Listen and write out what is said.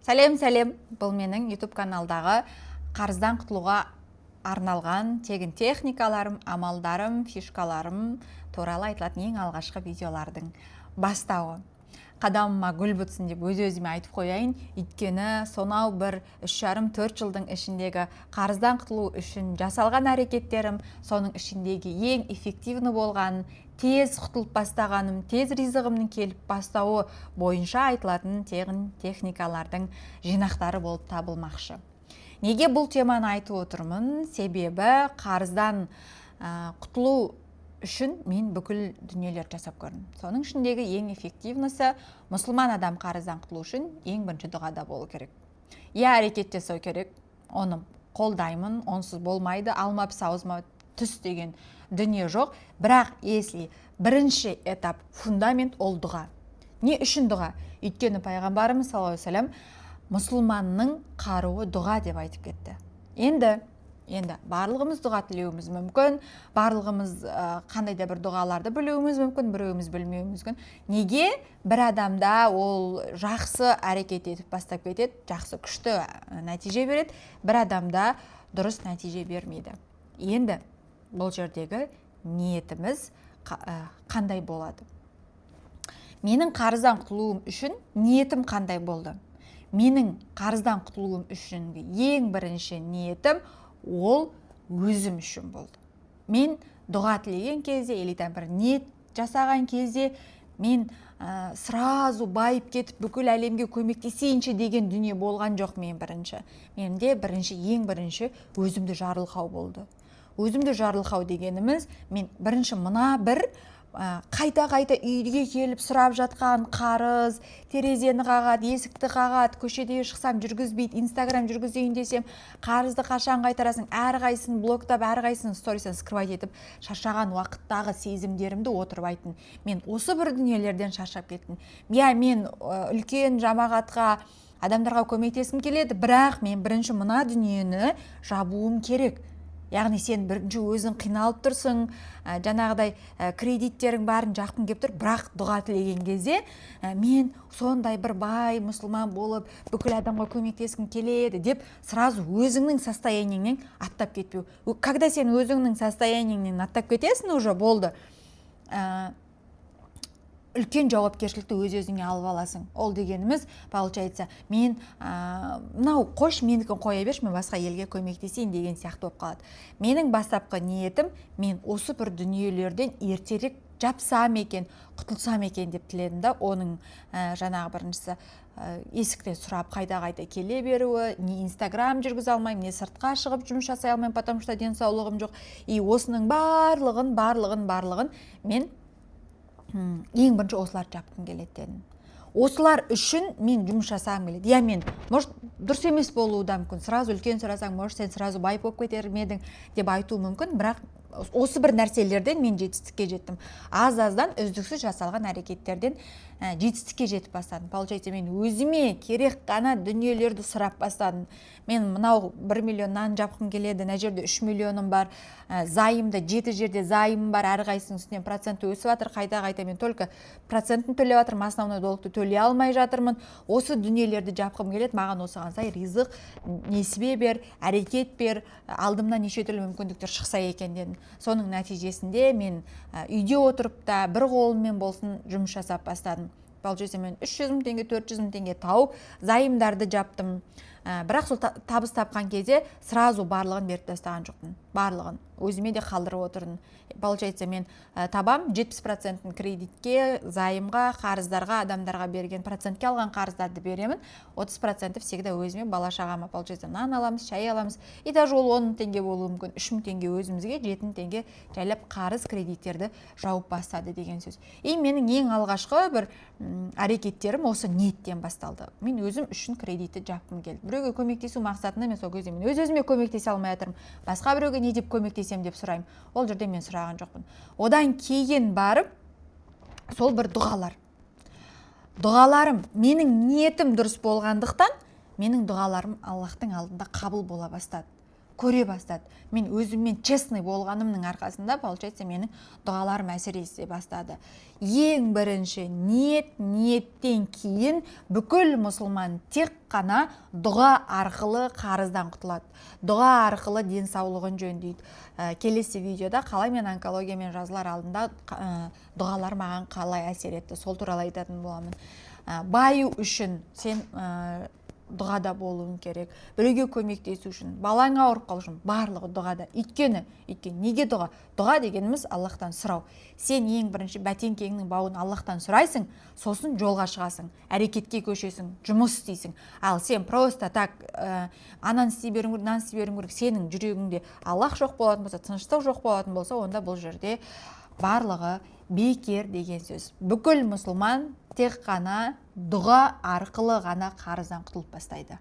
Сәлем, бұл менің YouTube каналдағы қарыздан құтылуға арналған тегін техникаларым, амалдарым, фишкаларым туралы айтылатын ең алғашқы видеолардың бастауы. Қадамыма гүл бітсін деп өз-өзіме айтып қояйын, өйткені сонау бір 3,5-4 жылдың ішіндегі қарыздан құтылу үшін жасалған әрекеттерім, соның ішіндегі ең эффективні болған, тез құтылып бастағаным, тез ризығымның келіп бастауы бойынша айтылатын тегін техникалардың жинақтары болып табылмақшы. Неге бұл теманы айтып отырмын? Себебі қарыздан құтылу үшін мен бүкіл дүниелер жасап көрдім. Соның ішіндегі ең эффективнісі мұсылман адам қарыздан құтылу үшін ең бірінші дұғада болу керек. Әрекет жасау керек, оны қолдаймын, онсыз болмайды, алма піс аузыма түс деген дүние жоқ. Бірақ если бірінші этап, фундамент ол дұға. Не үшін дұға? Өйткені пайғамбарымыз саллаллаху алейхи ва саллям мұсылманның қаруы дұға деп айтып кетті. Енді барлығымыз дұға тілеуіміз мүмкін, барлығымыз қандай да бір дұғаларды білуіміз мүмкін, біреуіміз білмеуіміз мүмкін. Неге бір адамда ол жақсы әрекет етіп бастап кетеді, жақсы күшті нәтиже береді, бір адамда дұрыс нәтиже бермейді. Енді бұл жердегі ниетіміз қандай болады? Менің қарыздан құтылуым үшін ниетім қандай болды? Менің қарыздан құтылуым үшін ең бірінші ниетім ол өзім үшін болды. Мен дұға тілеген кезде, бір ниет жасаған кезде, мен сразу байып кетіп бүкіл әлемге көмектесейінші деген дүние болған жоқ мен бірінші. Менде ең бірінші өзімді жарылқау болды. Өзімді жарылқау дегеніміз, мен бірінші мына бір қайта үйге келіп сұрап жатқан қарыз, терезені қағады, есікті қағады, көшеде шықсам жүргізбейді, инстаграм жүргізейін десем, қарызды қашан қайтарасың, әрқайсысын блоктап, әрқайсысын сторисен скрывайт етіп, шаршаған уақыттағы сезімдерімді отырып айттым. Мен осы бір дүниелерден шаршап кеттім. Мен үлкен жамағатқа, адамдарға көмектескім келеді, бірақ мен бірінші мына дүниені жабуым керек. Яғни сен бірінші өзің қиналып тұрсың, жаңағыдай кредиттерің барын жақын кеп тұр, бірақ дұға тілеген кезде мен сондай бір бай мұсылман болып бүкіл адамға көмектескім келеді деп сразу өзіңнің состояниеңнен аттап кетпеу. Когда сен өзіңнің состояниеңнен аттап кетесің, уже болды. Үлкен жауапкершілікті өз-өзіңе алып аласың. Ол дегеніміз, получается, мен қош менікін қоя берші, мен басқа елге көмектесейін деген сияқты болып қалады. Менің бастапқы ниетім, мен осы бір дүниелерден ертерек жапсам екен, құтылсам екен деп тіледім да. Оның жаңағы біріншісі есіктен сұрап қайта келе беруі, не инстаграм жүргізе алмаймын, не сыртқа шығып жұмыс жасай алмаймын, потому что денсаулығым жоқ. И осының барлығын мен ең бірінші осыларды жапқым келеді дедім. Осылар үшін мен жұмыс жасағым келеді. Мен, может, дұрыс емес болуы да мүмкін. Сразу үлкен сұрасаң, может, сен сразу бай болып кетер ме едің деп айту мүмкін, бірақ осы бір нәрселерден мен жетістікке жеттім. Аз-аздан үздіксіз жасалған әрекеттерден жетістікке жетіп бастадым. Получается, мен өзіме керек қана дүниелерді сұрап бастадым. Мен мынау 1 миллионнан жапқым келеді, мына жерде 3 миллионым бар, зайымда 7 жерде зайымым бар, әрқайсының үстінен проценті өсіп жатыр, қайта мен только процентін төлеп жатырмын, основной долгты төлей алмай жатырмын. Осы дүниелерді жапқым келеді, маған осыған сай ризық, несібе бер, әрекет бер, алдымнан неше түрлі мүмкіндіктер шықса екен дедім. Соның нәтижесінде мен үйде отырып та бір қолыммен болсын жұмыс жасап бастадым. Получается, мен 300 мың теңге, 400 мың теңге тауып, зайымдарды жаптым. Бірақ сол табыс тапқан кезде сразу барлығын беріп тастаған жоқпын. Барлығын өзіме де қалдырып отырдым. Получается, мен табам 70% кредитке, зайымға, қарыздарға, адамдарға берген процентке алған қарыздарды беремін. 30% всегда өзіме, бала-шағама. Получается, нан аламыз, шай аламыз. И даже ол 10 теңге болуы мүмкін. 3 мың теңге өзімізге, 7 теңге жайлап қарыз кредиттерді жауып бастады деген сөз. И менің ең алғашқы бір әрекеттерім осы ниеттен басталды. Мен өзім үшін кредитті жапқым келді. Біреуге көмектесу мақсатында мен сол кезде мен өз-өзіме көмектесе алмай жатырмын. Басқа біреуге не деп көмектесем деп сұраймын. Ол жерде мен сұраған жоқпын. Одан кейін барып сол бір дұғаларым, менің ниетім дұрыс болғандықтан, менің дұғаларым Аллахтың алдында қабыл бола бастады. көре бастады. Мен өзіммен честный болғанымның арқасында, получается, менің дұғаларым әсер ете бастады. Ең бірінші ниеттен кейін бүкіл мұсылман тек қана дұға арқылы қарыздан құтылады. Дұға арқылы денсаулығын жөндейді. Келесі видеода қалай мен онкологиямен жазылар алдында дұғалар маған қалай әсер етті, сол туралы айтатын боламын. Баю үшін сен дұғада болуың керек. Біреуге көмектесу үшін, балаң ауырып қалу үшін, барлығы дұғада. Өйткені неге дұға? Дұға дегеніміз Аллахтан сұрау. Сен ең бірінші бәтеңкеңнің бауын Аллахтан сұрайсың, сосын жолға шығасың, әрекетке көшесің, жұмыс істейсің. Ал сен просто так ананы істей беруің керек, мынаны істей беруің керек, сенің жүрегіңде Аллах жоқ болатын болса, тыныштық жоқ болатын болса, онда бұл жерде барлығы бекер деген сөз. Бүкіл мұсылман тек қана дұға арқылы ғана қарыздан құтылып бастайды.